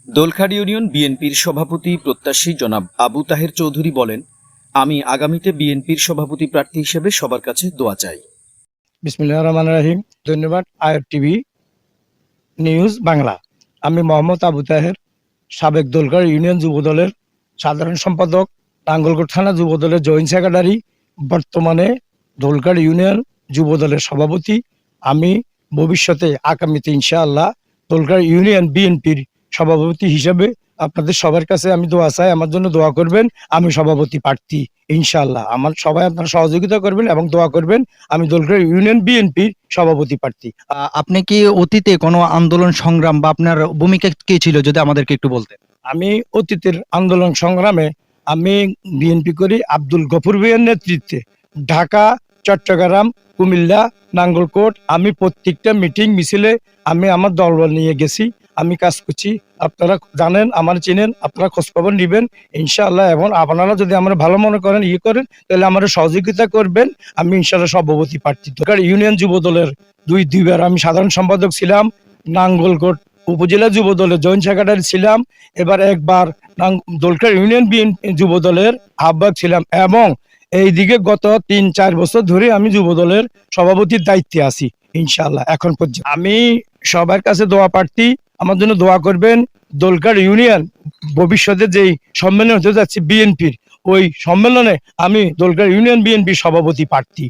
দোলখাড় union বিএনপির সভাপতি প্রত্যাশী জনাব আবু তাহের চৌধুরী বলেন, আমি আগামীতে বিএনপির সভাপতি প্রার্থী হিসেবে সবার কাছে দোয়া চাই। বিসমিল্লাহির রহমানির রহিম। ধন্যবাদ আইআর টিভি নিউজ বাংলা। আমি মোহাম্মদ আবু তাহের, সাবেক দোলখাড় ইউনিয়ন যুবদলের সাধারণ সম্পাদক, নাঙ্গলকোট থানা যুবদলের জয়েন্ট সেক্রেটারি, বর্তমানে দোলখাড় ইউনিয়ন যুবদলের সভাপতি। আমি ভবিষ্যতে আগামীতে ইনশাআল্লাহ দোলখাড় ইউনিয়ন বিএনপির সভাপতি হিসেবে আপনাদের সবার কাছে আমি দোয়া চাই, আমার জন্য দোয়া করবেন। আমি সভাপতি প্রার্থী ইনশাআল্লাহ, আমার সবাই আপনারা সহযোগিতা করবেন এবং দোয়া করবেন। আমি দোলখাড় ইউনিয়ন বিএনপির সভাপতি প্রার্থী। আপনি কি অতীতে কোনো আন্দোলন সংগ্রাম বা আপনার ভূমিকা কি ছিল, যদি আমাদেরকে একটু বলতেন? আমি অতীতের আন্দোলন সংগ্রামে আমি বিএনপি করি আব্দুল গফুর ভাইয়ের নেতৃত্বে ঢাকা, চট্টগ্রাম, কুমিল্লা, নাঙ্গলকোট আমি প্রত্যেকটা মিটিং মিছিলে আমি আমার দলবল নিয়ে গেছি। আমি কাজ করছি, আপনারা জানেন, আমার চিনেন, আপনারা খোঁজখবর নিবেন ইনশাআল্লাহ। এবং আপনারা যদি আমরা ভালো মনে করেন করেন তাহলে আমার সহযোগিতা করবেন। আমি ইনশাআল্লাহ সভাপতি প্রার্থী। দোলখাড় ইউনিয়ন যুব দলের দুইবার আমি সাধারণ সম্পাদক ছিলাম, নাঙ্গলকোট উপজেলা যুব দলের জয়েন্ট সেক্রেটারি ছিলাম, এবার একবার দোলখাড় ইউনিয়ন বিএনপি যুব দলের আহ্বায়ক ছিলাম এবং এইদিকে গত ৩-৪ বছর ধরে আমি যুব দলের সভাপতির দায়িত্বে আছি ইনশাআল্লাহ এখন পর্যন্ত। আমি সবার কাছে দোয়া প্রার্থী, আমার জন্য দোয়া করবেন। দোলখাড় ইউনিয়ন ভবিষ্যতে যেই সম্মেলন হতে যাচ্ছে বিএনপির, ওই সম্মেলনে আমি দোলখাড় ইউনিয়ন বিএনপির সভাপতি প্রার্থী।